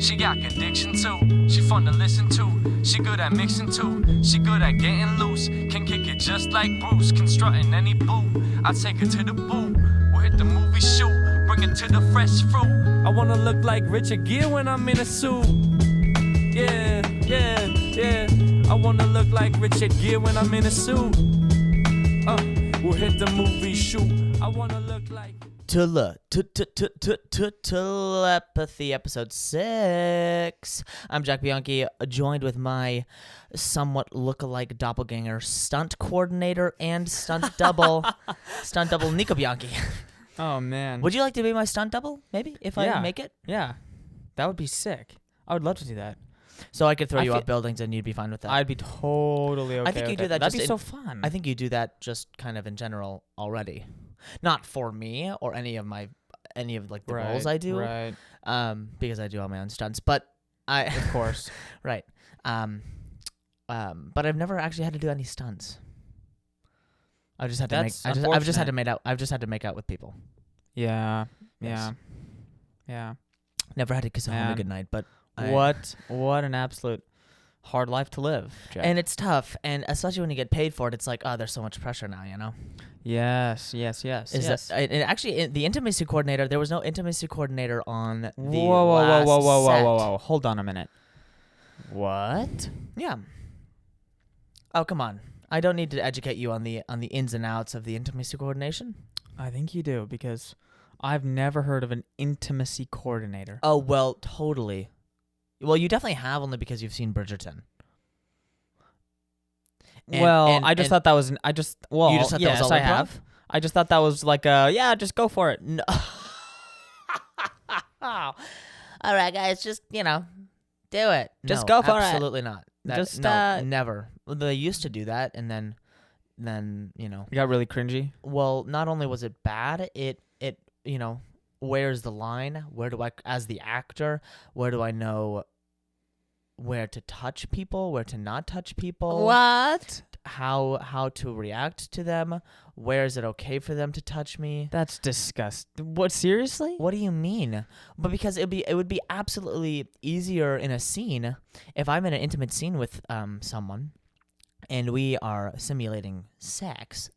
She got conviction too. She fun to listen to. She good at mixing too. She good at getting loose. Can kick it just like Bruce. Constructing any boo. I take her to the boo. We'll hit the movie shoot. Bring it to the fresh fruit. I wanna look like Richard Gere when I'm in a suit. Yeah, yeah, yeah. I wanna look like Richard Gere when I'm in a suit. We'll hit the movie shoot. I wanna look like Telepathy episode 6. I'm Jack Bianchi, joined with my somewhat look-alike doppelganger stunt coordinator and stunt double Nico Bianchi. Oh man. Would you like to be my stunt double, maybe, if I make it? Yeah. That would be sick. I would love to do that. So I could throw you off buildings and you'd be fine with that. I'd be totally okay. I think you with do it. that. That'd just be so fun. I think you do that just kind of in general already, not for me or any of like the roles I do, right? Because I do all my own stunts. But of course, right. But I've never actually had to do any stunts. I've just had to make out with people. Yeah. Yes. Yeah. Never had to kiss a homie goodnight, but. What an absolute hard life to live, Jack. And it's tough, and especially when you get paid for it, it's like, oh, there's so much pressure now, you know? Yes. Actually, the intimacy coordinator, there was no intimacy coordinator on the Whoa. Hold on a minute. What? Yeah. Oh, come on. I don't need to educate you on the ins and outs of the intimacy coordination. I think you do, because I've never heard of an intimacy coordinator. Oh, well, totally. Well, you definitely have, only because you've seen Bridgerton. I just thought that was. You just thought that was all I improv? have. I just thought that was like just go for it. No. All right, guys, just do it. Just No, go for it. Absolutely not. Never. Well, they used to do that, and then You got really cringy. Well, not only was it bad, it where's the line? Where do I, as the actor, where do I know where to touch people, where to not touch people? What? How to react to them? Where is it okay for them to touch me? That's disgusting. What, seriously? What do you mean? But because it would be absolutely easier in a scene if I'm in an intimate scene with someone and we are simulating sex.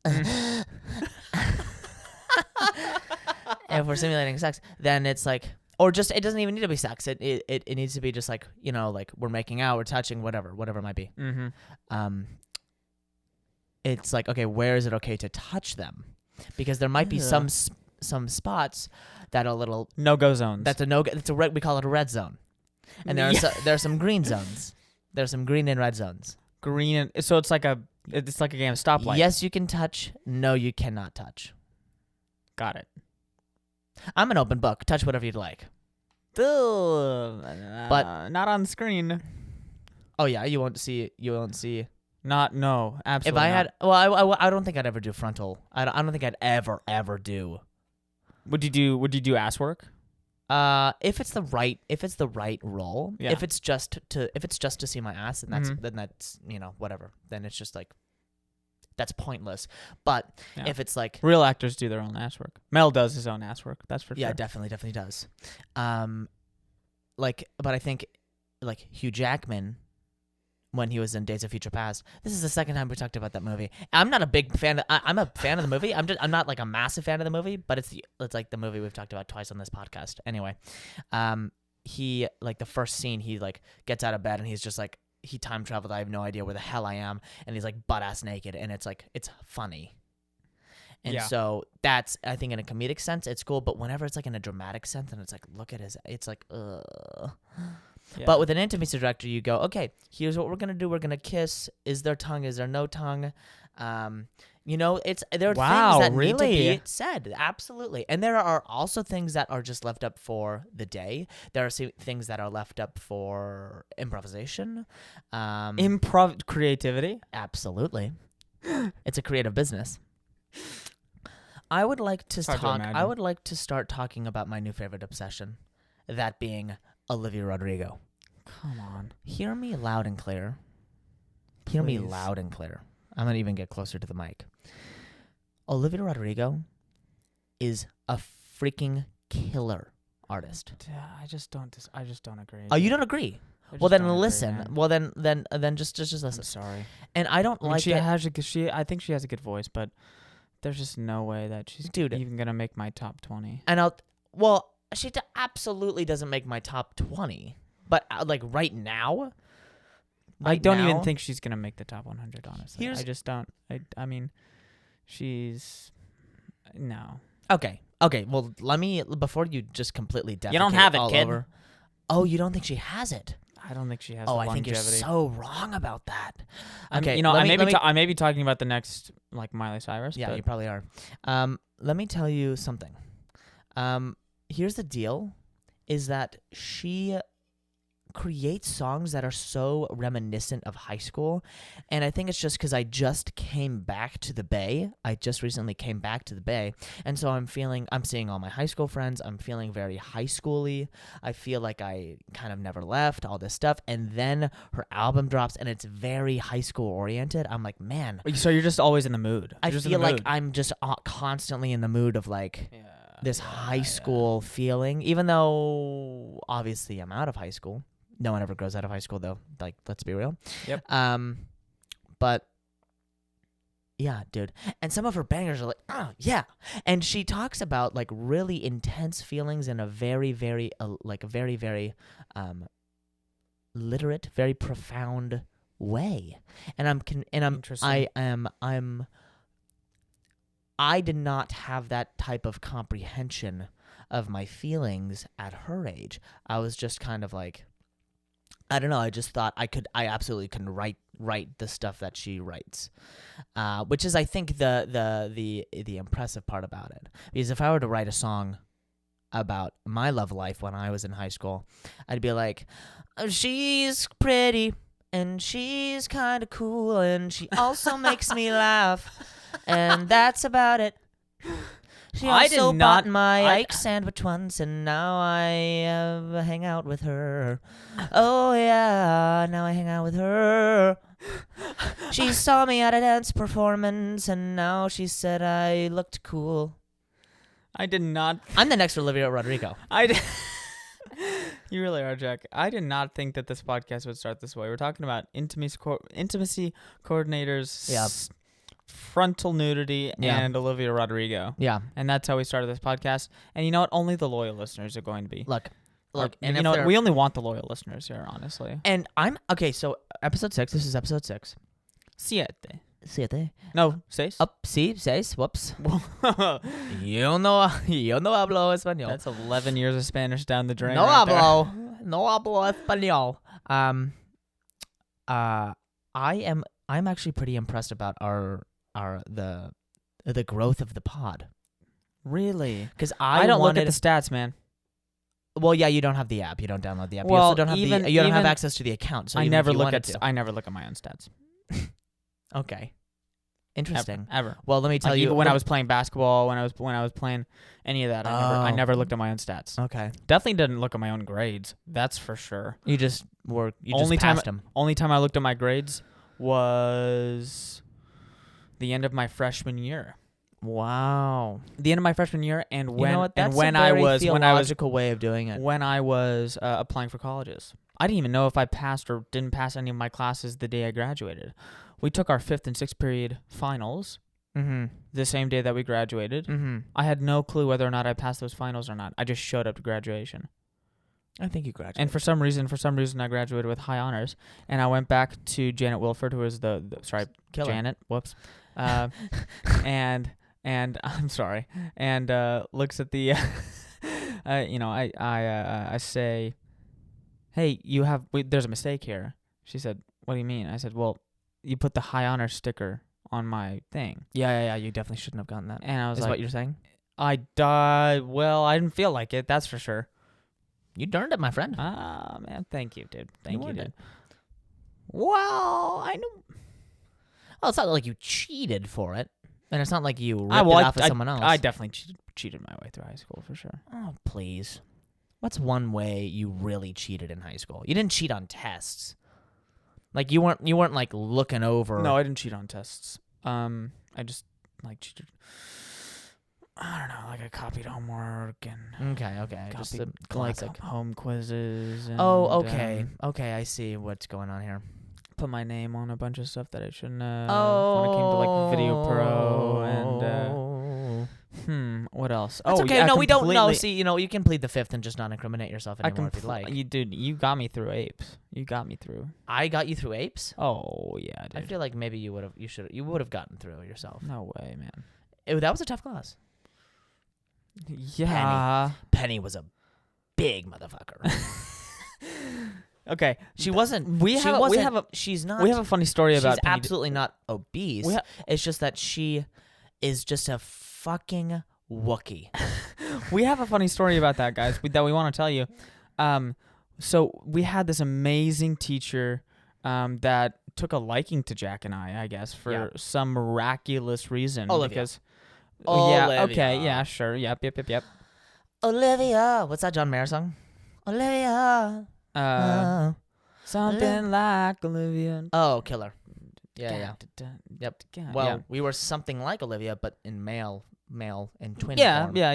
If we're simulating sex, then it's like, or just, it doesn't even need to be sex. It needs to be just like, like we're making out, we're touching, whatever it might be. Mm-hmm. It's like, okay, where is it okay to touch them? Because there might be some spots that are a little no-go zones. That's we call it a red zone, and there are some green zones. There's some green and red zones. So it's like a game of stoplight. Yes, you can touch. No, you cannot touch. Got it. I'm an open book. Touch whatever you'd like. But not on screen. Oh yeah, you won't see. No, absolutely. If I had, I don't think I'd ever do frontal. I don't think I'd ever do. Would you do ass work? If it's the right role. Yeah. If it's just to see my ass, then that's whatever. Then it's just like, that's pointless. But if it's like, real actors do their own ass work. Mel does his own ass work. That's for sure. Yeah, definitely does. But I think like Hugh Jackman, when he was in Days of Future Past, this is the second time we talked about that movie. I'm not a big fan. I'm a fan of the movie. I'm not like a massive fan of the movie, but it's like the movie we've talked about twice on this podcast. Anyway, he, like, the first scene, he like gets out of bed and he's just like, he time traveled. I have no idea where the hell I am, and he's like butt ass naked, and it's like, it's funny. And so that's, I think, in a comedic sense, it's cool. But whenever it's like in a dramatic sense, and it's like, look at his, it's like, ugh. Yeah. But with an intimacy director, you go, okay, here's what we're gonna do. We're gonna kiss. Is there tongue? Is there no tongue? There are things that need to be said. Absolutely. And there are also things that are just left up for the day. There are things that are left up for improvisation. Creativity. Absolutely. It's a creative business. I would like to start talking about my new favorite obsession, that being Olivia Rodrigo. Come on. Hear me loud and clear. Hear me loud and clear. I'm going to even get closer to the mic. Olivia Rodrigo is a freaking killer. artist. I just don't agree. Oh, you don't agree? I Well, just then don't agree, listen. man. Well, then just I'm listen. sorry. And I don't I mean, like she it. has I think she has a good voice, but there's just no way that she's Dude. even gonna make my top 20. And she absolutely doesn't make my top 20. But like right now, I don't even now- think she's gonna make the top 100. Honestly, Here's- I just don't. I mean, she's no. Okay. Well, let me before you just completely defecate You don't have it, all kid. over. Oh, you don't think she has it? I don't think she has. Oh, the I think longevity. you're so wrong about that. Okay, you know, let I me- may be talking about the next like Miley Cyrus. Yeah, but you probably are. Let me tell you something. Here's the deal: is that she creates songs that are so reminiscent of high school, and I think it's just because I just came back to the Bay. I just recently came back to the Bay, and so I'm seeing all my high school friends. I'm feeling very high schooly. I feel like I kind of never left, all this stuff, and then her album drops, and it's very high school oriented. I'm like, man, So you're just always in the mood. I You're just in feel the like mood. I'm just constantly in the mood of like Yeah, this yeah, high school feeling, even though obviously I'm out of high school. No one ever grows out of high school, though. Like, let's be real. Yep. But yeah, dude. And some of her bangers are like, oh yeah. And she talks about like really intense feelings in a very, very very literate, very profound way. And I did not have that type of comprehension of my feelings at her age. I was just kind of like, I don't know. I just thought I absolutely can write the stuff that she writes, which is I think the impressive part about it. Because if I were to write a song about my love life when I was in high school, I'd be like, she's pretty and she's kind of cool and she also makes me laugh, and that's about it. She I did also not- bought my I- Ike sandwich once, and now I hang out with her. Oh yeah, now I hang out with her. She saw me at a dance performance, and now she said I looked cool. I did not. I'm the next Olivia Rodrigo. You really are, Jack. I did not think that this podcast would start this way. We're talking about intimacy coordinators, Yeah. frontal nudity, Yeah. and Olivia Rodrigo. Yeah, And that's how we started this podcast. And you know what? Only the loyal listeners are going to be. look, And and you know what? We only want the loyal listeners here, honestly. and I'm okay. So episode 6. This is episode 6. Siete. Siete. No, seis. Up, sí, seis. Whoops. Yo no hablo español. That's 11 years of Spanish down the drain. No right there. no hablo español. I'm actually pretty impressed about the growth of the pod, Really? because I don't look at the stats, man. Well, yeah, you don't have the app. You don't download the app. You Well, also don't have you don't have even- access to the account. So I even if never you look wanted at to. I never look at my own stats. Okay, interesting. Ever. Well, let me tell Like, you. even when I was playing basketball, when I was playing any of that, I Oh. never looked at my own stats. Okay, Definitely didn't look at my own grades. That's for sure. you just Only time- passed them. Only time I looked at my grades was the end of my freshman year. Wow. The end of my freshman year, and You when know what? That's and when a I very was theological way of doing it. when I was applying for colleges. I didn't even know if I passed or didn't pass any of my classes the day I graduated. We took our 5th and 6th period finals Mm-hmm. the same day that we graduated. Mm-hmm. I had no clue whether or not I passed those finals or not. I just showed up to graduation. I think you graduated. And for some reason, I graduated with high honors. And I went back to Janet Wilford, who was Killer. Janet. Whoops. And I'm sorry. And looks at the, I say, hey, there's a mistake here. She said, what do you mean? I said, well, you put the high honor sticker on my thing. Yeah. You definitely shouldn't have gotten that. And I was Is like, what you're saying? I died. Well, I didn't feel like it. That's for sure. You darned it, my friend. Ah, man. Thank you, dude. Thank you, earned dude. it. Well, I know. Well, it's not like you cheated for it, and it's not like you ripped it off of someone else. I definitely cheated my way through high school for sure. Oh, please. What's one way you really cheated in high school? You didn't cheat on tests. Like you weren't like looking over. No, I didn't cheat on tests. I just like cheated. I don't know, like I copied homework and Okay. Just copied a classic. like home quizzes. And, Okay. Okay, I see what's going on here. put my name on a bunch of stuff that I shouldn't have when it came to like Video Pro and what else? That's okay. Yeah, No, we don't know. completely- See, you can plead the fifth and just not incriminate yourself anymore if you'd like. You got me through apes. You got me through. I got you through apes. Oh yeah, I dude. feel like maybe you would have gotten through yourself. No way, man. That was a tough class. Yeah. Penny was a big motherfucker. Okay. She wasn't. We she have wasn't, we have a She's not. we have a funny story about She's Penny. absolutely not obese. It's just that she is just a fucking Wookie. We have a funny story about that, guys, that we want to tell you. So we had this amazing teacher that took a liking to Jack and I guess, for some miraculous reason. Olivia. Because, Olivia. yeah, okay, yeah, sure, yep. Olivia. What's that John Mayer song? Olivia. Something like Olivia. Oh, Killer. Yeah. Yep. Well, yeah. we were something like Olivia, but in male and twin Yeah, form. yeah.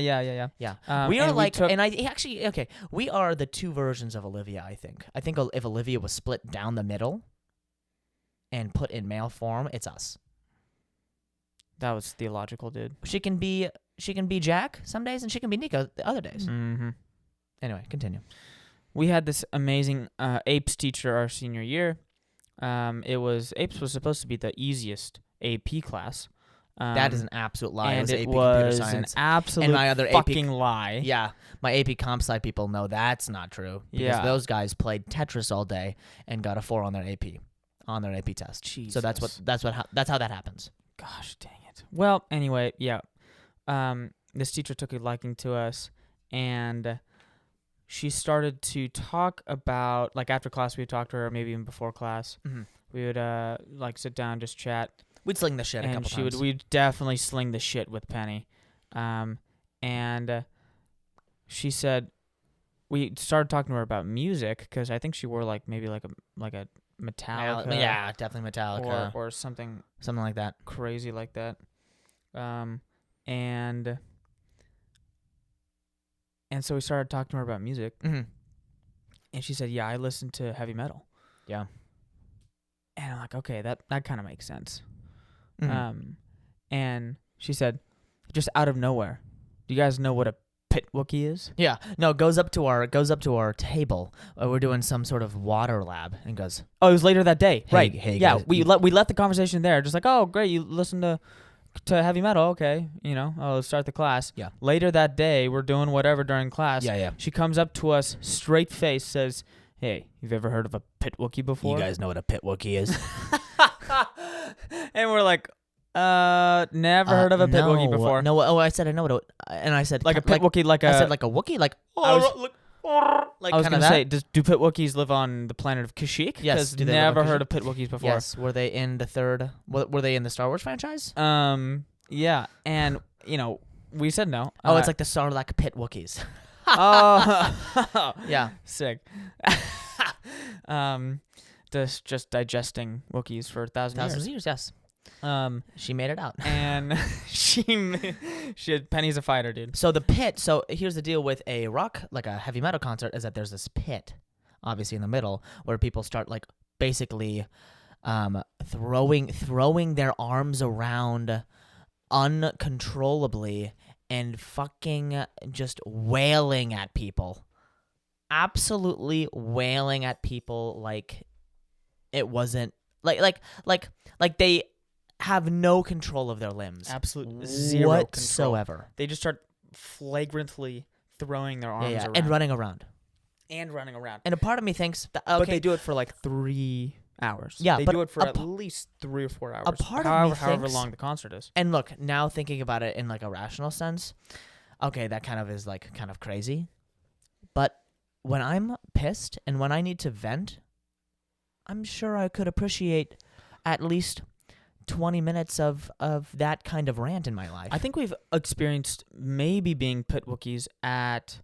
We are and like, took- and I actually, okay, we are the two versions of Olivia, I think. I think if Olivia was split down the middle and put in male form, it's us. that was theological, dude. She can be Jack some days, and she can be Nico the other days. Mm-hmm. Anyway, continue. We had this amazing apes teacher our senior year. Apes was supposed to be the easiest AP class. That is an absolute lie. And it it was AP computer was science. an absolute And my other AP fucking lie. Yeah, my AP Comp Sci people know that's not true. Because Yeah. those guys played Tetris all day and got a 4 on their AP test. So that's how that happens. Gosh dang it. Well, anyway, yeah. This teacher took a liking to us, and she started to talk about, like, after class we would talk to her, maybe even before class. Mm-hmm. We would like sit down, just chat. We'd sling the shit a And couple times. we'd definitely sling the shit with Penny. And she said, we started talking to her about music, because I think she wore maybe a Metallica. Yeah, definitely Metallica. Or something Something like that. crazy like that. And so we started talking to her about music, Mm-hmm. and she said, yeah, I listen to heavy metal. Yeah. And I'm like, okay, that kind of makes sense. Mm-hmm. And she said, just out of nowhere, do you guys know what a pit Wookie is? Yeah. No, goes up to our table. We're doing some sort of water lab, and goes, Oh, it was later that day. Hey- Right. hey, yeah, guys, we left the conversation there. Just like, oh, great, you listen to heavy metal. Okay. Let's start the class. Yeah. Later that day, we're doing whatever during class. yeah. She comes up to us, straight face, says, hey, you've ever heard of a pit Wookie before? You guys know what a pit Wookie is? And we're like, never heard of a pit Wookie before. No. Oh, I said I know what. And I said Like a pit Wookie, like a... I said like a Wookie, like I was like going kinda to that? say, do pit Wookiees live on the planet of Kashyyyk? Yes, Because do they live on never Kashyyyk? heard of pit Wookiees before. Yes. Were they in the third? Were they in the Star Wars franchise? Yeah, and, we said no. Oh, it's like the Sarlacc pit Wookiees. Oh, Yeah. sick. Just digesting Wookiees for thousands of years. Yes. She made it out. And she had Penny's a fighter, dude. So the pit. So here's the deal with a rock, like a heavy metal concert, is that there's this pit, obviously in the middle, where people start like basically, throwing their arms around uncontrollably and fucking just wailing at people. Absolutely wailing at people like it wasn't like they have no control of their limbs. Absolute zero control. whatsoever. They just start flagrantly throwing their arms around. And running around. And running around. And a part of me thinks that, But they do it for like 3 hours. Yeah, they but do it for a at least 3 or 4 hours. a part of me however thinks- long the concert is. And look, now thinking about it in like a rational sense, okay, that kind of is like kind of crazy. But when I'm pissed and when I need to vent, I'm sure I could appreciate at least 20 minutes of that kind of rant in my life. I think we've experienced maybe being pit Wookiees at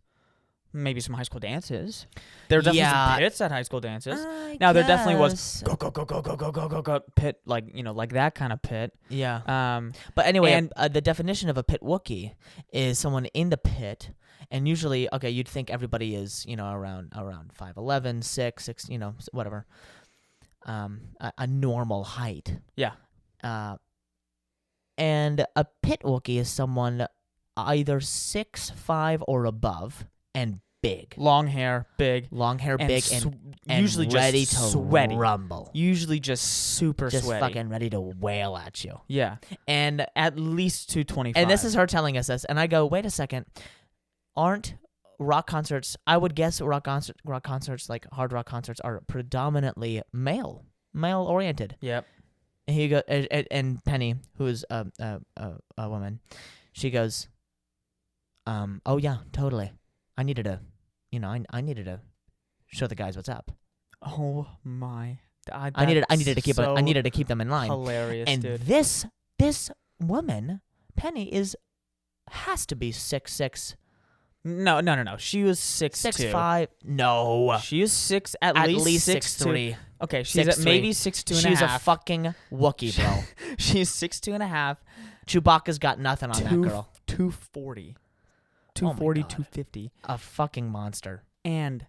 maybe some high school dances. There are definitely Yeah. some pits at high school dances. I Now there definitely was guess. go pit, like like that kind of pit. Yeah. But anyway, and- the definition of a pit Wookiee is someone in the pit, and usually, okay, you'd think everybody is, around 5'11", 6, whatever, a normal height. Yeah. And a pit Wookiee is someone either 6'5" or above, and big, Long hair, big, long hair, and big, and usually ready just to sweaty. rumble, Usually just super just sweaty. fucking ready to wail at you. Yeah. And At least 225. And this is her telling us this, and I go, wait a second, aren't rock concerts? I would guess rock concerts, like hard rock concerts, are predominantly male oriented. Yep. And he go, and Penny, who is a woman, she goes, oh yeah, totally. I needed to, I needed to show the guys what's up. Oh my. I needed to keep so I needed to keep them in line. hilarious, And dude. this woman, Penny, has to be 6'6". No. She was 6'2". 6'5". No. She is at least 6'3". 6'3". Okay, she's at 6'3". maybe 6'2" and She's a a half. fucking Wookiee, bro. She's 6'2" and a half. Chewbacca's got nothing on that girl. 240. Oh my 240, God. 250. A fucking monster. And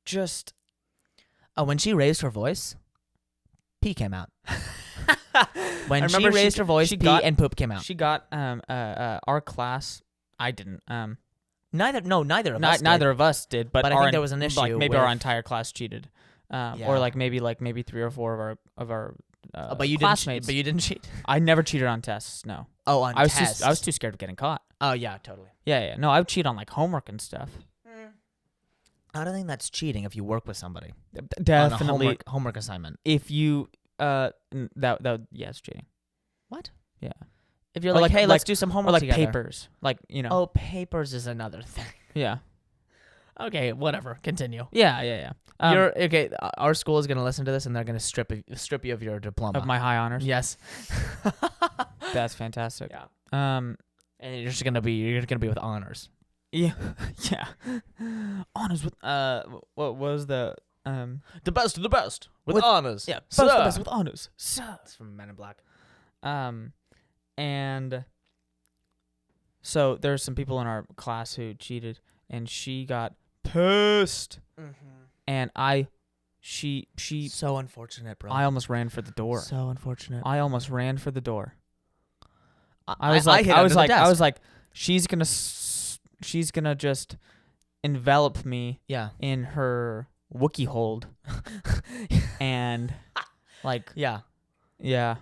just Oh, when she raised her voice, pee came out. When I she remember raised her voice, she pee got- and poop came out. she got our class. I didn't. Neither of us. Neither of us did, but But I think there was an issue Like maybe our with- entire class cheated, Yeah. or like maybe 3 or 4 of our But you classmates. But you didn't cheat. I never cheated on tests. No, Oh, on I was tests. I was too scared of getting caught. Oh yeah, totally. Yeah. No, I would cheat on like homework and stuff. I don't think that's cheating if you work with somebody Definitely, on a homework assignment. if you that it's cheating. What? Yeah. If you're Or like, like- hey, let's like- do some Or homework like together. papers, like Oh, papers is another thing. yeah, Okay, whatever. Continue. yeah. You're okay. Our school is gonna listen to this, and they're gonna strip you of your diploma. Of my high honors. yes. That's fantastic. Yeah. Um. And you're gonna be with honors. Yeah. Yeah. Honors with what was the The best of the best with, With- honors. yeah Sir. best with honors. Sir. It's from Men in Black. And so there's some people in our class who cheated, and she got pissed, and she So unfortunate, bro. I almost ran for the door. So unfortunate. I almost ran for the door. I I was like, she's gonna just envelop me yeah, in her Wookiee hold, and like, yeah. yeah,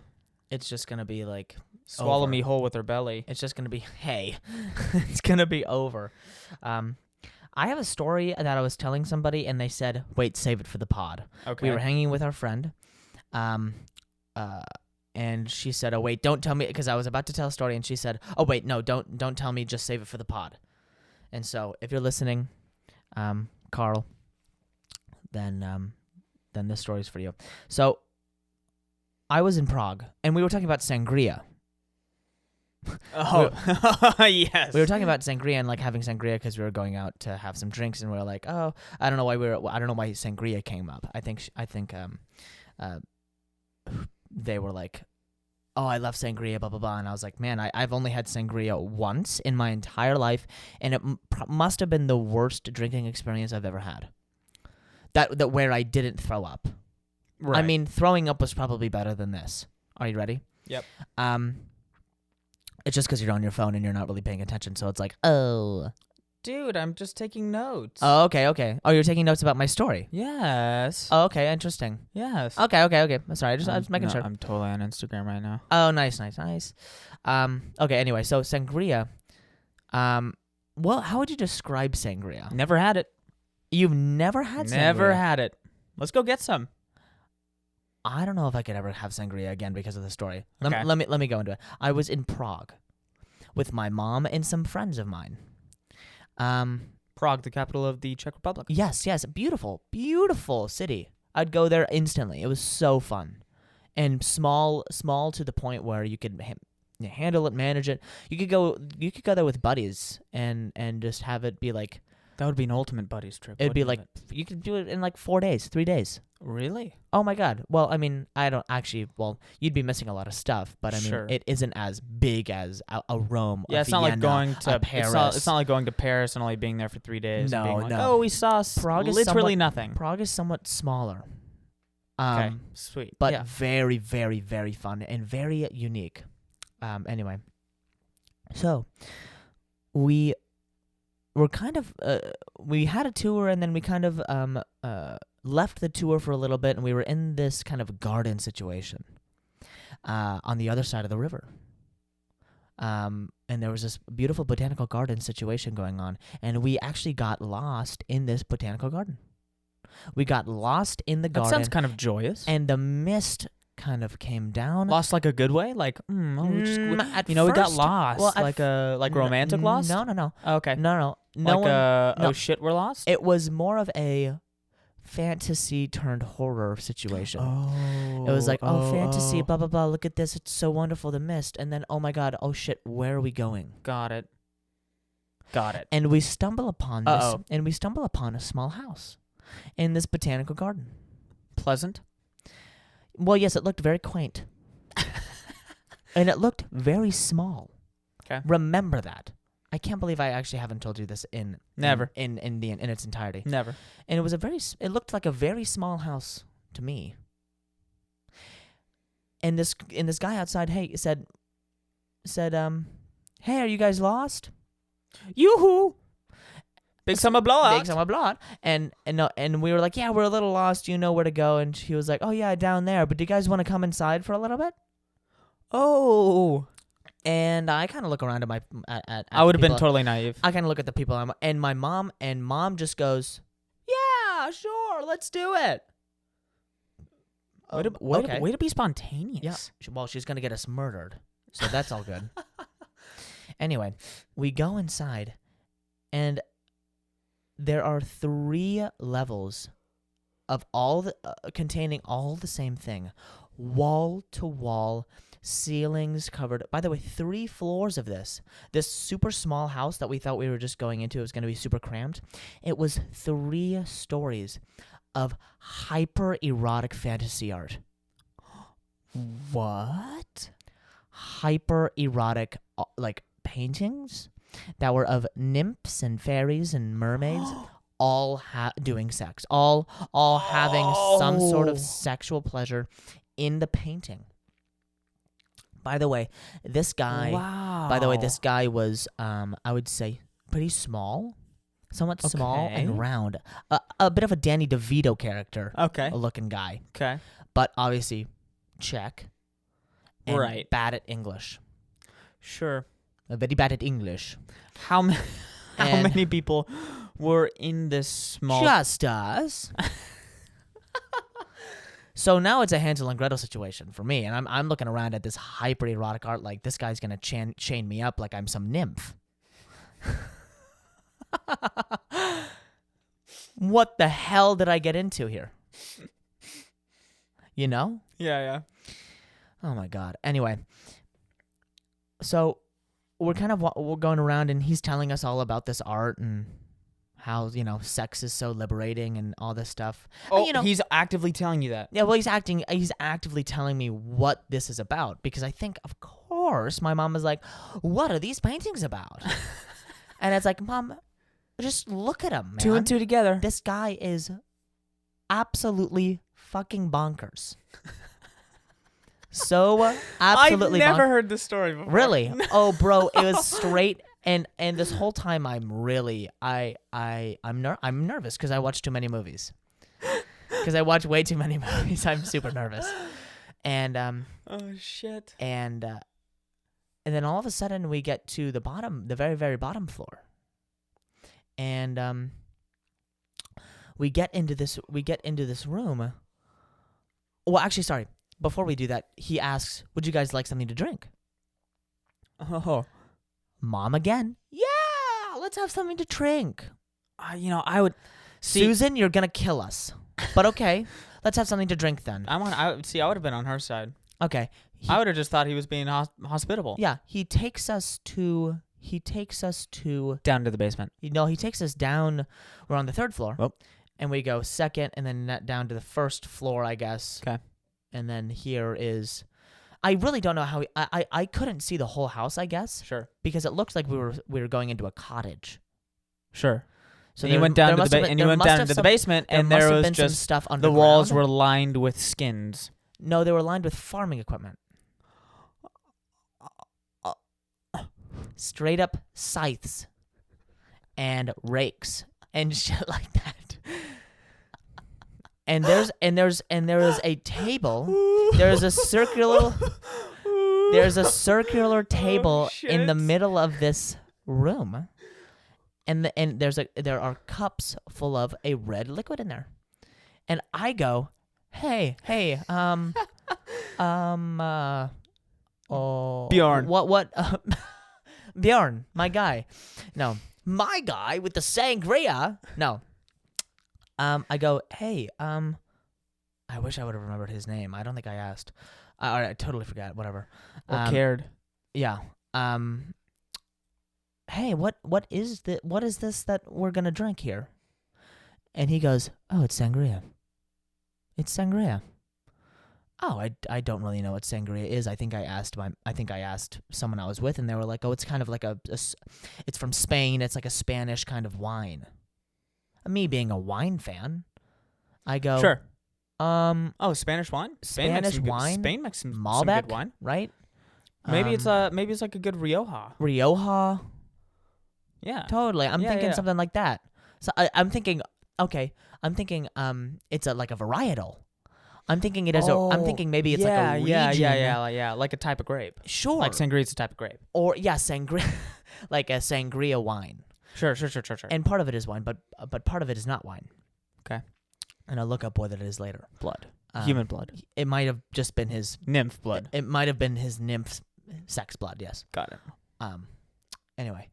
It's just gonna be like swallow over. me whole with her belly. It's just gonna be hey. It's gonna be over. I have a story that I was telling somebody, and they said, "Wait, save it for the pod." Okay. We were hanging with our friend, and she said, "Oh wait, don't tell me," because I was about to tell a story, and she said, "Oh wait, no, don't tell me, just save it for the pod." And so, if you're listening, Carl, then this story's for you. So, I was in Prague, and we were talking about sangria. Oh, yes. We were talking about sangria and like having sangria because we were going out to have some drinks, and we were like, "Oh, I don't know why sangria came up." I think they were like, "Oh, I love sangria, blah blah blah," and I was like, "Man, I've only had sangria once in my entire life, and it must have been the worst drinking experience I've ever had. That where I didn't throw up. Right. I mean, throwing up was probably better than this. Are you ready? Yep. It's just because you're on your phone and you're not really paying attention, so it's like, oh. Dude, I'm just taking notes. Oh, okay. Oh, you're taking notes about my story. Yes. Oh, okay, interesting. Yes. Okay. I'm sorry, I was making sure. I'm totally on Instagram right now. Oh, nice. Okay, anyway, so sangria. Well, how would you describe sangria? Never had it. You've never had sangria? Never had it. Let's go get some. I don't know if I could ever have sangria again because of the story. Okay. Let me go into it. I was in Prague with my mom and some friends of mine. Prague, the capital of the Czech Republic. Yes, beautiful city. I'd go there instantly. It was so fun, and small to the point where you could handle it, manage it. You could go there with buddies and just have it be like, That would be an ultimate buddies trip. it'd be wouldn't like, you could do it in like 4 days, 3 days. Really? Oh my God. Well, I mean, I don't actually, well, you'd be missing a lot of stuff, but I mean, Sure. it isn't as big as a Rome, Yeah, a it's not like Vienna, going a to Paris. It's not like going to Paris and only being there for 3 days. and No, being like, no. Oh, we saw Prague is literally somewhat- nothing. Prague is somewhat smaller. Okay, sweet. But yeah. very, very, very fun and very unique. Anyway, so we were kind of we had a tour, and then we kind of left the tour for a little bit, and we were in this kind of garden situation on the other side of the river. And there was this beautiful botanical garden situation going on, and we actually got lost in this botanical garden. We got lost in the That garden. sounds kind of joyous. And the mist kind of came down. Lost like a good way, like we just, At we got first- lost, well, at like romantic lost. No, no, no, Oh, okay, no. like No. oh shit, we're lost. It was more of a fantasy turned horror situation. It was like, fantasy, blah blah blah. Look at this, it's so wonderful, the mist, and then oh my God, oh shit, where are we going? Got it. And we stumble upon this, Uh-oh. and we stumble upon a small house in this botanical garden. Pleasant. Well, yes, it looked very quaint. And it looked very small. Okay. Remember that. I can't believe I actually haven't told you this in Never. in its entirety. Never. And it looked like a very small house to me. And this guy outside, said, "Hey, are you guys lost?" Yoo-hoo! Big summer blowout. Big summer blowout. And we were like, "Yeah, we're a little lost. Do you know where to go?" And he was like, "Oh yeah, down there. But do you guys want to come inside for a little bit?" Oh. And I kind of look around at I would have been people. totally naive. I kind of look at the people, and my mom just goes, "Yeah, sure, let's do it." Way to be spontaneous. Yeah. Well, she's gonna get us murdered, so that's all good. Anyway, we go inside, and there are 3 levels of containing all the same thing, wall to wall. Ceilings covered. By the way, 3 floors of this super small house that we thought we were just going into. It was going to be super cramped. It was 3 stories of hyper erotic fantasy art. What? Hyper erotic like paintings that were of nymphs and fairies and mermaids, all doing sex, all having some sort of sexual pleasure in the painting. By the way, this guy. Wow. By the way, this guy was, I would say, pretty small, somewhat small Okay. and round, a bit of a Danny DeVito character, Okay. looking guy, Okay. but obviously, Czech, and Right. bad at English, Sure. very bad at English. How And- many people were in this small? Just us. So now it's a Hansel and Gretel situation for me, and I'm looking around at this hyper erotic art like this guy's gonna chain me up like I'm some nymph. What the hell did I get into here? You know? Yeah. Oh my God. Anyway, so we're going around, and he's telling us all about this art and how, sex is so liberating and all this stuff. Oh, And, he's actively telling you that. Yeah, well, he's actively telling me what this is about, because I think, of course, my mom is like, "What are these paintings about?" And it's like, Mom, just look at him, man. 2 and 2 together. This guy is absolutely fucking bonkers. So absolutely I've never bonkers. heard this story before. Really? Oh, bro, it was straight. And this whole time I'm really I'm nervous because I watch too many movies. Because I watch way too many movies, I'm super nervous. And Oh shit. and then all of a sudden we get to the very very bottom floor. And we get into this room. Well, actually, sorry. Before we do that, he asks, "Would you guys like something to drink?" Oh. Mom again. Yeah, let's have something to drink. I would see. Susan, you're gonna kill us. But okay, let's have something to drink then. I would have been on her side. Okay, I would have just thought he was being hospitable. Yeah, he takes us to Down to the basement. he takes us down. We're on the 3rd floor. Oh. And we go 2nd and then down to the 1st floor, I guess. Okay. And then here is I really don't know how I couldn't see the whole house, I guess, Sure. because it looked like we were going into a cottage. Sure. So And you went down to the basement, and there was been some just stuff the underground. walls were lined with skins. No, they were lined with farming equipment. Straight up scythes and rakes and shit like that. And there is a table. There's a circular table in the middle of this room. And there are cups full of a red liquid in there. And I go, hey, Bjorn. What Bjorn, my guy. No, my guy with the sangria. No. I go, hey, I wish I would have remembered his name. I don't think I asked. I totally forgot. Whatever. Or cared. Yeah. Hey, what is this that we're gonna drink here? And he goes, oh, it's sangria. It's sangria. Oh, I don't really know what sangria is. I think I asked someone I was with, and they were like, oh, it's kind of like it's from Spain. It's like a Spanish kind of wine. Me being a wine fan, I go, sure. Oh, Spanish wine. Spain makes some Malbec, good wine, right? Maybe it's like a good Rioja. Rioja. Yeah, totally. I'm thinking something like that. So I'm thinking, okay. It's like a varietal. I'm thinking I'm thinking maybe it's like a region. Yeah, like a type of grape. Sure. Like sangria is a type of grape. Or sangria, like a sangria wine. Sure. And part of it is wine, but part of it is not wine. Okay. And I'll look up what it is later. Blood. Human blood. It might have just been his nymph blood. It might have been his nymph sex blood. Yes. Got it. Anyway,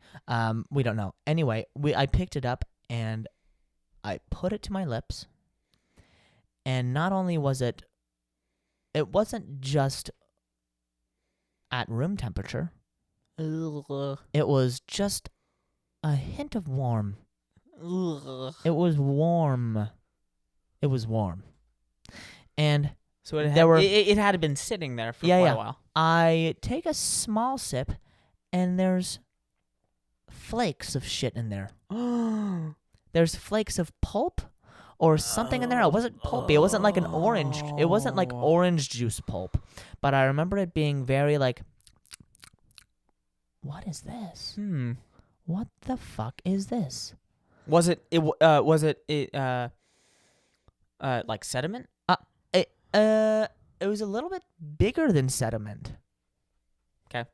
we don't know. Anyway, I picked it up and I put it to my lips. And not only was it wasn't just at room temperature. It was just a hint of warm. It was warm. And so it had been sitting there for quite a while. I take a small sip, and there's flakes of shit in there. There's flakes of pulp or something in there. It wasn't pulpy. It wasn't like an orange. It wasn't like orange juice pulp. But I remember it being very like, what is this? What the fuck is this? Was it like sediment? It was a little bit bigger than sediment. Okay.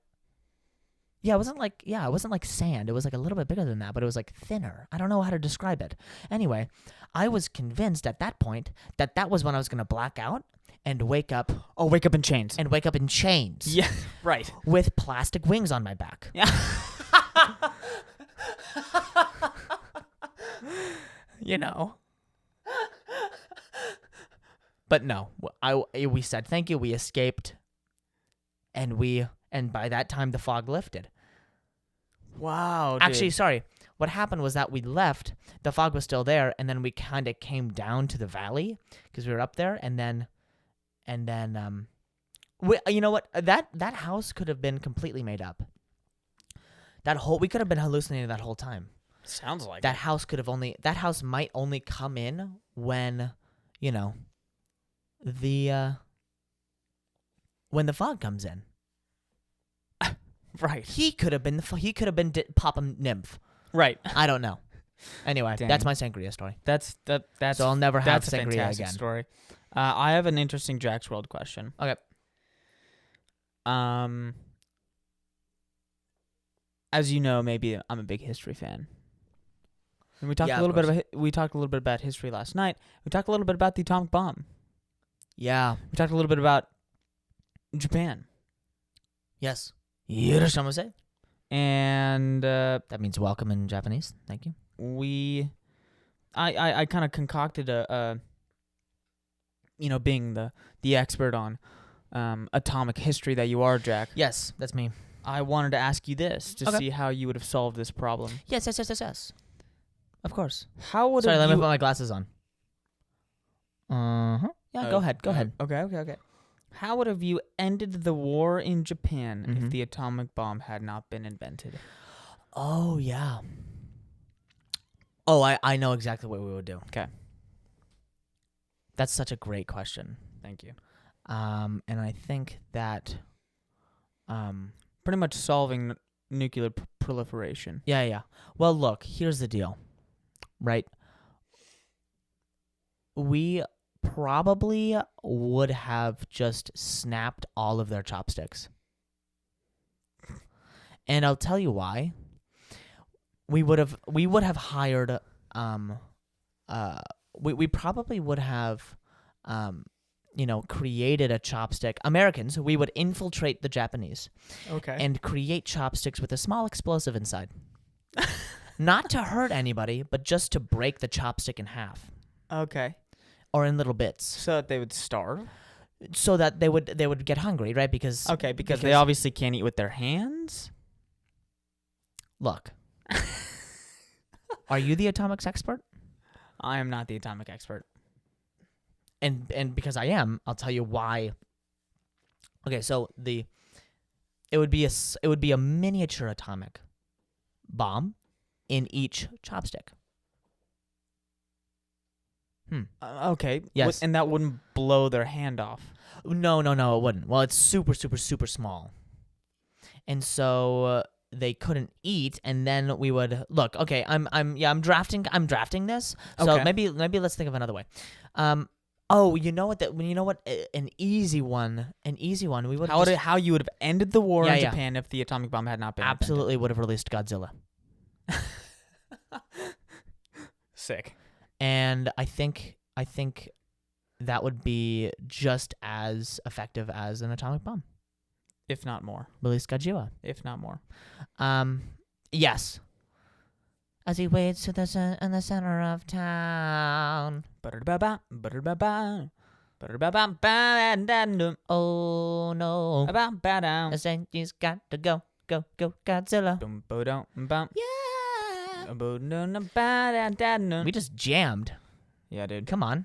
Yeah, it wasn't like sand. It was like a little bit bigger than that, but it was like thinner. I don't know how to describe it. Anyway, I was convinced at that point that was when I was going to black out and wake up. Oh, wake up in chains. And wake up in chains. Yeah, right. With plastic wings on my back. Yeah. You know. But no, we said thank you. We escaped, and by that time the fog lifted. Wow. Dude. Actually, sorry. What happened was that we left. The fog was still there, and then we kind of came down to the valley because we were up there, and then, you know what? That house could have been completely made up. We could have been hallucinating that whole time. Sounds like that house could have that house might only come in when, you know, when the fog comes in. Right. He could have been Papa Nymph. Right. I don't know. Anyway, Dang. That's my sangria story. That's so I'll never have that's a sangria fantastic again. Story. I have an interesting Jack's World question. Okay. As you know, maybe I'm a big history fan. And we talked Yeah, a little bit about history last night. We talked a little bit about the atomic bomb. Yeah. We talked a little bit about Japan. Yes. Yoroshimasu. And that means welcome in Japanese. Thank you. I kind of concocted a being the expert on atomic history that you are, Jack, Yes, that's me. I wanted to ask you this to Okay. see how you would have solved this problem. Yes. Of course. How would Sorry, have let me you... put my glasses on. Yeah, go ahead. Okay. How would have you ended the war in Japan if Mhm. the atomic bomb had not been invented? Oh, yeah. Oh, I know exactly what we would do. Okay. That's such a great question. Thank you. And I think that, Pretty much solving nuclear proliferation. yeah. Well, look, here's the deal, right? We probably would have just snapped all of their chopsticks. And I'll tell you why. We would have hired we probably would have created a chopstick. Americans, we would infiltrate the Japanese Okay. and create chopsticks with a small explosive inside. Not to hurt anybody, but just to break the chopstick in half Okay. or in little bits So that they would starve? so that they would get hungry, right? Because Okay, because they obviously can't eat with their hands? look. Are you the atomics expert? I am not the atomic expert. And because I am, I'll tell you why. Okay, so it would be a miniature atomic bomb in each chopstick. Okay. Yes. And that wouldn't blow their hand off. No, it wouldn't. Well, it's super, super, super small, and so they couldn't eat. And then we would look. Okay, I'm drafting this. So Okay. maybe let's think of another way. Oh, you know what? An easy one. We would How you would have ended the war in Yeah. Japan if the atomic bomb had not been invented. absolutely would have released Godzilla. Sick. And I think that would be just as effective as an atomic bomb. If not more. Release Godzilla. If not more. Yes. As he waits in the center of town. Ba-da-ba-ba, ba-da-ba-ba, ba-da-ba-ba-ba-da-dum, Oh no. ba-ba-ba-dum, The Senji's got to go Godzilla. dum, ba-dum, bum, Yeah. ba-dum-ba-da-da-dum. We just jammed. Yeah, dude. Come on.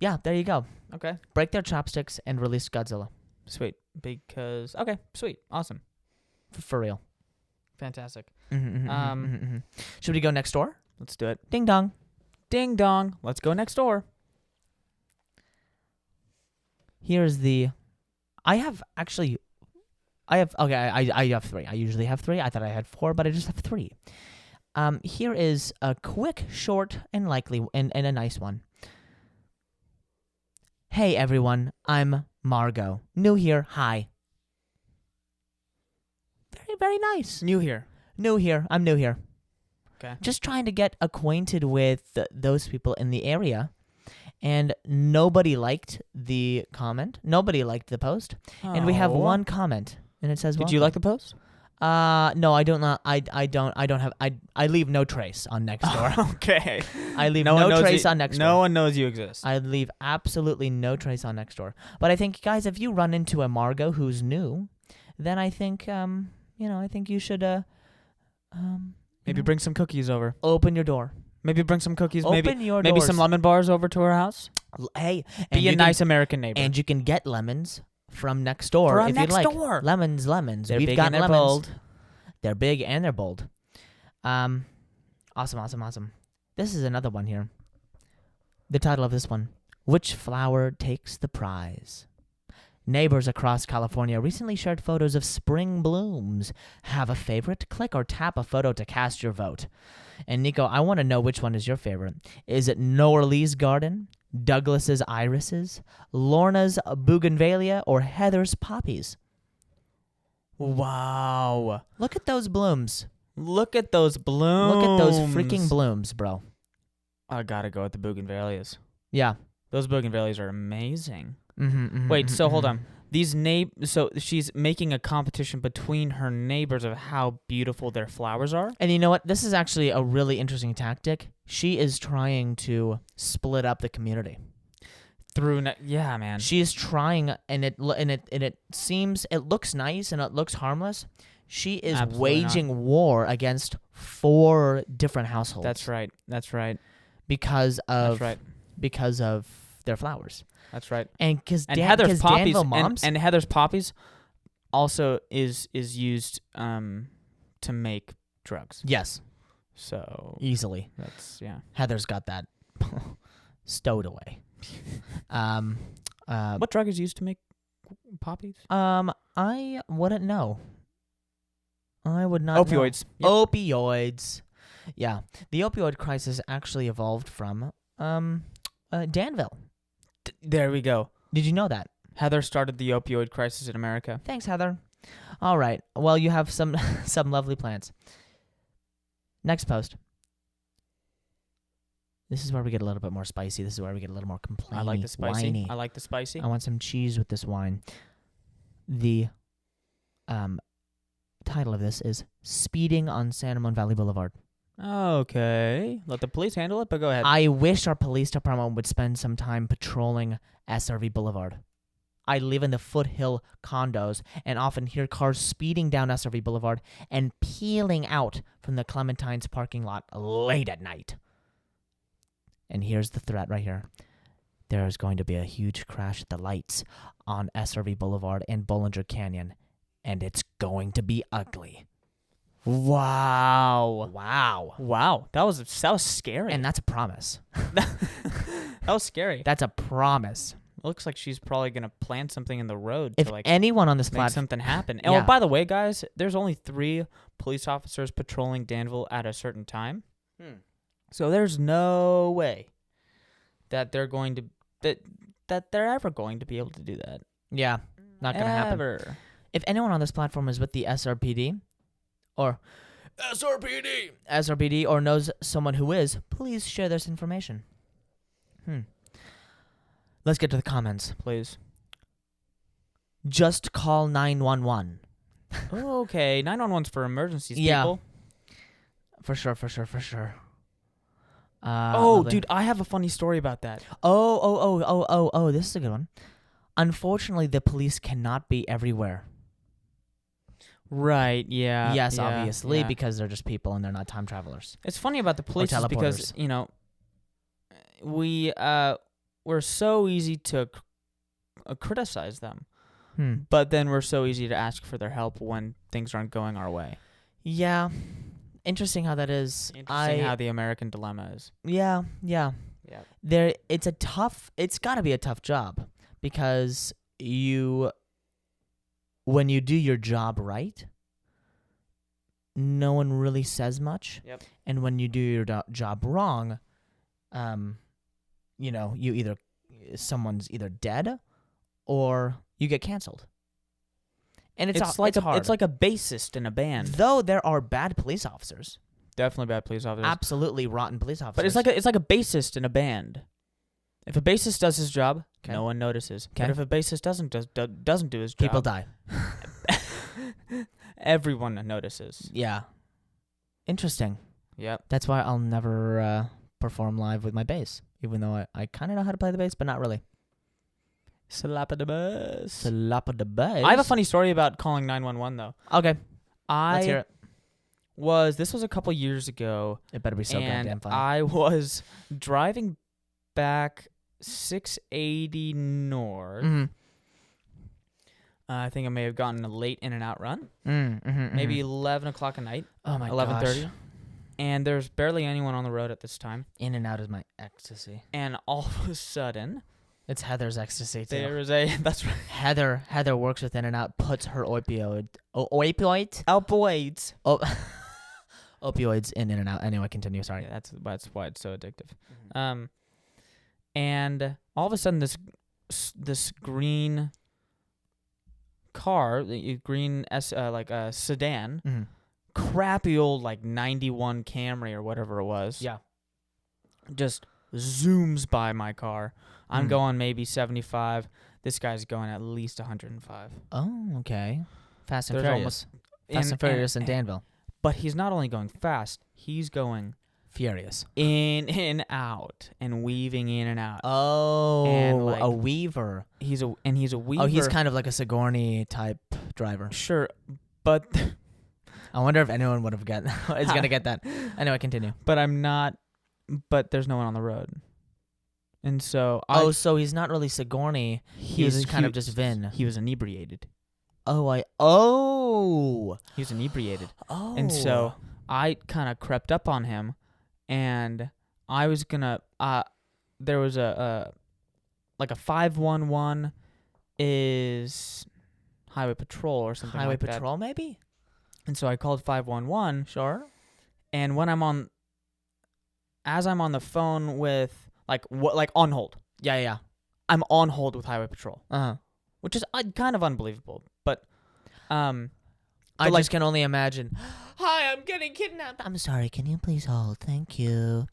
Yeah, there you go. Okay. Break their chopsticks and release Godzilla. Sweet. Because, okay, sweet. Awesome. For real. Fantastic. Should we go next door? Let's do it. Ding dong. Ding dong. Let's go next door. Here's the. I have 3. I usually have 3. I thought I had 4, but I just have 3. Here is a quick, short, and likely, and a nice one. Hey everyone, I'm Margot. New here. Hi. Very, very nice. New here. I'm new here. Okay. Just trying to get acquainted with those people in the area. And nobody liked the comment. Nobody liked the post. And we have Oh. one comment. And it says, Did you like the post? No, I don't. I leave no trace on Nextdoor. Okay. I leave No one no knows trace you- on Nextdoor. No one knows you exist. I leave absolutely no trace on Nextdoor. But I think, guys, if you run into a Margot who's new, then I think, I think you should, Maybe bring some cookies over. open your door. Maybe bring some cookies. Open your maybe doors. some lemon bars over to her house. Hey, and Be a you nice American neighbor. and you can get lemons from Nextdoor From if you'd like. Nextdoor. Lemons. They're We've big got and they're lemons. bold. They're big and they're bold. Awesome. This is another one here. The title of this one: Which flower takes the prize? Neighbors across California recently shared photos of spring blooms. Have a favorite? Click or tap a photo to cast your vote. And Nico, I want to know which one is your favorite. Is it Norley's garden, Douglas's irises, Lorna's bougainvillea, or Heather's poppies? Wow. Look at those blooms. Look at those blooms. Look at those freaking blooms, bro. I gotta go with the bougainvilleas. Yeah. Those bougainvilleas are amazing. Mm-hmm, Wait, so hold on. So she's making a competition between her neighbors of how beautiful their flowers are. And you know what? This is actually a really interesting tactic. She is trying to split up the community. Yeah, man. She is trying, and it looks nice and it looks harmless. She is Absolutely waging war against 4 different households. That's right. Because of That's right. because of their flowers. That's right. And because Heather's poppies Danville moms, and Heather's poppies also is used to make drugs. yes, So easily. that's Heather's got that stowed away. What drug is used to make poppies? I wouldn't know. I would not know. Opioids. Yep. Opioids. Yeah. The opioid crisis actually evolved from Danville. There we go. Did you know that? Heather started the opioid crisis in America. Thanks, Heather. All right. Well, you have some lovely plants. Next post. This is where we get a little bit more spicy. This is where we get a little more complaining. I like the spicy. Whiny. I like the spicy. I want some cheese with this wine. The title of this is Speeding on San Ramon Valley Boulevard. Okay. Let the police handle it, but go ahead. I wish our police department would spend some time patrolling SRV Boulevard. I live in the foothill condos and often hear cars speeding down SRV Boulevard and peeling out from the Clementine's parking lot late at night. And here's the threat right here. There is going to be a huge crash at the lights on SRV Boulevard and Bollinger Canyon, and it's going to be ugly. Wow. Wow. That was scary. And that's a promise. That was scary. That's a promise. Looks like she's probably gonna plant something in the road If to like anyone on this make platform, something happen. Yeah. Oh, by the way, guys, there's only 3 police officers patrolling Danville at a certain time. So there's no way that they're going to that they're ever going to be able to do that. yeah, not gonna happen. Ever. If anyone on this platform is with the SRPD, or SRPD, or knows someone who is, please share this information. Let's get to the comments. Please. Just call 911. Okay, 911's for emergencies, Yeah. people. For sure. Oh, lovely. dude, I have a funny story about that. Oh, this is a good one. Unfortunately, the police cannot be everywhere. Right, yeah. Yes, yeah, obviously, yeah. because they're just people and they're not time travelers. It's funny about the police is because, teleporters. We're so easy to criticize them, but then we're so easy to ask for their help when things aren't going our way. Yeah. Interesting how that is. Interesting how the American dilemma is. Yeah. Yeah. It's got to be a tough job because when you do your job right, no one really says much. Yep. And when you do your job wrong, someone's either dead or you get canceled. And it's like hard. it's like a bassist in a band. Though there are bad police officers. Definitely bad police officers. Absolutely rotten police officers. But it's like a bassist in a band. If a bassist does his job, no one notices. Okay. But if a bassist doesn't do his job, people die. Everyone notices. Yeah. Interesting. Yep. That's why I'll never perform live with my bass, even though I kind of know how to play the bass, but not really. Slap of the bass. Slap of the bass. I have a funny story about calling 911 though. Okay. Let's hear it. This was a couple years ago. It better be so goddamn and funny. I was driving back 680 north. Mm-hmm. I think I may have gotten a late in and out run. Mm-hmm, Maybe 11 o'clock at night. Oh my 11:30. gosh. And there's barely anyone on the road at this time. In and out is my ecstasy. And all of a sudden, It's Heather's ecstasy too. there is a that's right. Heather works with In and Out, puts her opioids Opioids. opioids in and out. Anyway, continue. Sorry. Yeah, that's why it's so addictive. And all of a sudden, this green car, green sedan, Mm-hmm. crappy old like 91 Camry or whatever it was. Yeah. Just zooms by my car. I'm Mm. going maybe 75. This guy's going at least 105. Oh, okay. Fast and There's Furious. almost- Fast and Furious in Danville. But he's not only going fast, he's going Furious. in and out and weaving in and out. Oh, And, like, a weaver. He's a weaver. Oh, he's kind of like a Sigourney type driver. Sure, but I wonder if anyone would have is gonna get that. Anyway, continue. but I'm not. But there's no one on the road, and so So he's not really Sigourney. He's kind of just Vin. He was inebriated. Oh. He was inebriated, Oh. and so I kind of crept up on him, and I was gonna. There was a 511 is highway patrol or something Highway like that. patrol, maybe. And so I called 511. Sure. And when as I'm on the phone with like on hold, Yeah. I'm on hold with highway patrol, Which is kind of unbelievable. But I like- just can only imagine. Hi, I'm getting kidnapped. I'm sorry. Can you please hold? Thank you.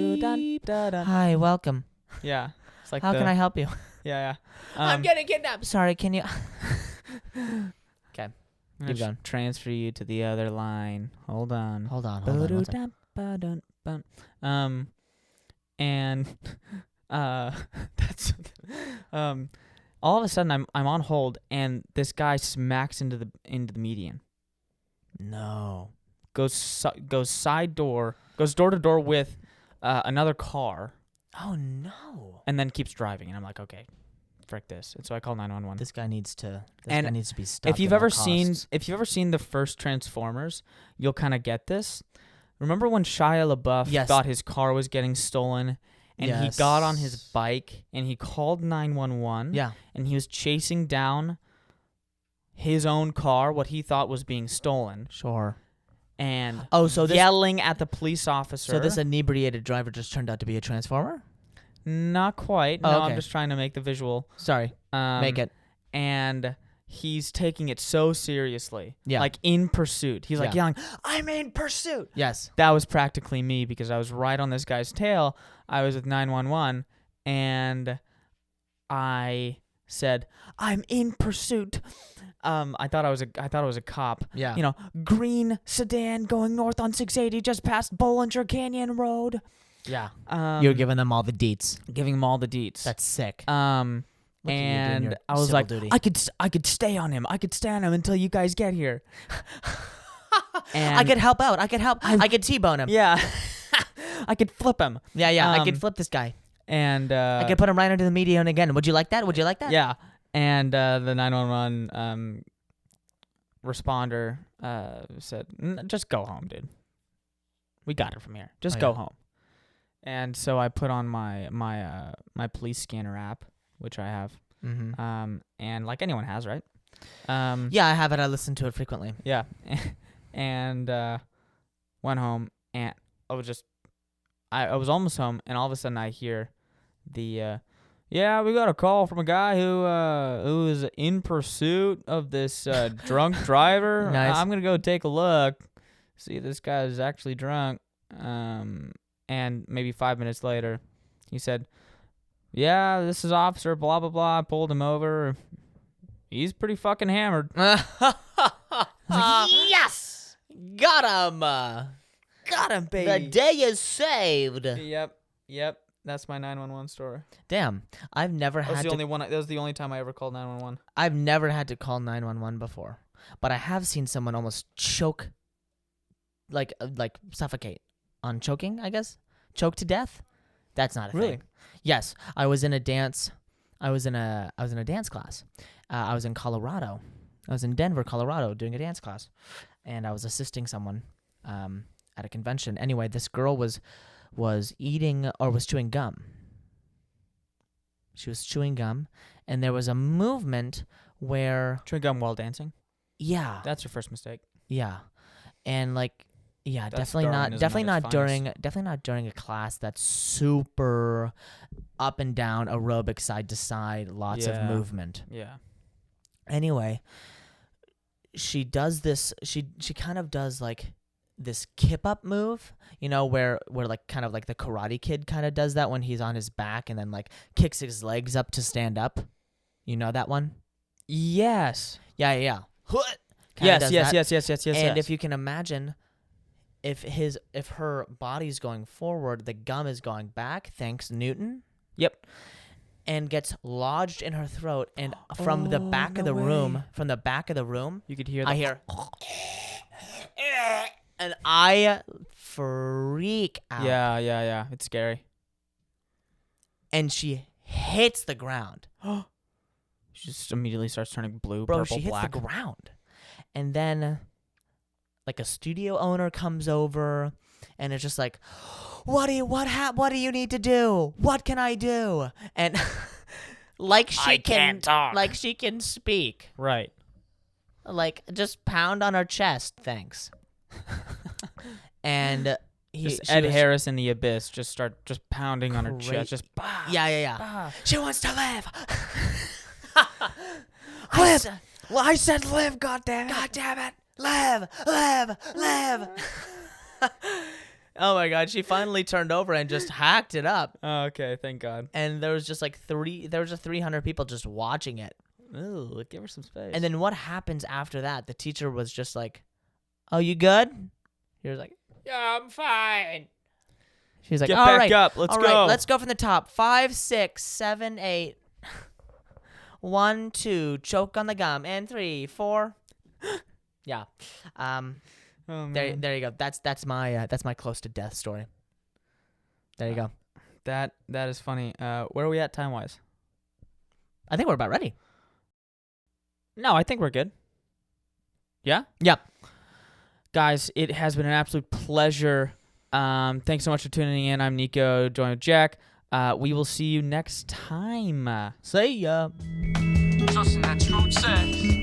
Hi, welcome. yeah, it's like How can I help you? Yeah. I'm getting kidnapped. Sorry, can you? I'm keep gonna going. transfer you to the other line. Hold on. Hold on. One second. And that's all of a sudden I'm on hold and this guy smacks into the median. No. Goes door to door with another car Oh no. and then keeps driving, and I'm like, okay, frick this. And so I call 911. This guy needs to. And guy needs to be stopped. If you've ever seen the first Transformers, you'll kind of get this. Remember when Shia LaBeouf Yes. thought his car was getting stolen, and he Yes. got on his bike and he called 911? Yeah. And he was chasing down his own car, what he thought was being stolen, Sure. and So this. yelling at the police officer. So this inebriated driver just turned out to be a transformer. Not quite. Oh, No, okay. I'm just trying to make the visual. Sorry. Make it. And he's taking it so seriously. Yeah. Like in pursuit. He's like Yeah. yelling, "I'm in pursuit." Yes. That was practically me because I was right on this guy's tail. I was with 911 and I said, "I'm in pursuit." I thought it was a cop. Yeah. You know, green sedan going north on 680 just past Bollinger Canyon Road. Yeah. Um, You're giving them all the deets. giving them all the deets. That's sick. Um, Look at you doing and your I was civil like, duty. I could stay on him. I could stay on him until you guys get here. And I could help out. I could T-bone him. yeah, I could flip him. Yeah. I Um, could flip this guy. And I could put him right under the median again. Would you like that? yeah. And the 911 responder said, "Just go home, dude. We got it from here. Just Oh, go yeah. home." And so I put on my police scanner app, which I have, Mm-hmm. and like anyone has, right? Yeah, I have it. I listen to it frequently. Yeah. And went home, and I was almost home, and all of a sudden I hear the yeah, we got a call from a guy who is in pursuit of this drunk driver. Nice. I'm gonna go take a look, see if this guy is actually drunk. And maybe 5 minutes later, he said, "Yeah, this is officer blah blah blah. I pulled him over. He's pretty fucking hammered." Yes! Got him! Got him, The day is saved. Yep. That's my 911 story. Damn, I've never That was had the to. only one. That was the only time I ever called 911. I've never had to call 911 before, but I have seen someone almost choke, like suffocate on choking. I guess choke to death. That's not a Really? thing. Yes, I was in a dance. I was in a dance class. I was in Colorado. I was in Denver, Colorado, doing a dance class, and I was assisting someone at a convention. Anyway, this girl was eating or was chewing gum. She was chewing gum, and there was a movement where Chewing gum while dancing. yeah, That's your first mistake. yeah, and like yeah, That's definitely Darwinism at its definitely not during a class that's super up and down, aerobic, side to side, lots of Yeah. movement. Yeah. Anyway, she does this. She kind of does like this kip up move, you know, where like kind of like the Karate Kid kind of does that when he's on his back and then like kicks his legs up to stand up. You know that one? Yes. Yeah. Kinda does that. Yes. And if you can imagine, if her body's going forward, the gum is going back. Thanks, Newton. Yep. And gets lodged in her throat, and from the back of the room, you could hear. I hear, and I freak out. Yeah. It's scary. And she hits the ground. She just immediately starts turning blue, Bro, purple, she hits black. the ground. And then, like, a studio owner comes over, and it's just like, what do you need to do? What can I do? And like she can't talk. Like she can speak. Right. Like, just pound on her chest, thanks. And Ed Harris in the abyss just pounding on her chest. Just Yeah. She wants to live. live. Well, I said live. God damn it. Live. Oh my God, she finally turned over and just hacked it up. Oh, okay, thank God. And there was just 300 people just watching it. Ooh, give her some space. And then what happens after that? The teacher was just like, "Oh, you good?" He was like, "Yeah, I'm fine." She's like, get "All back right, up. Let's all go. right, let's go from the top. 5, 6, 7, 8. 1, 2. Choke on the gum. And 3, 4. Yeah. Oh, man. There you go. That's my close to death story. There you go. That is funny. Where are we at time wise? I think we're about ready. No, I think we're good. Yeah? Yep. Guys, it has been an absolute pleasure. Thanks so much for tuning in. I'm Nico, joined with Jack. We will see you next time. See ya. Trusting that truth says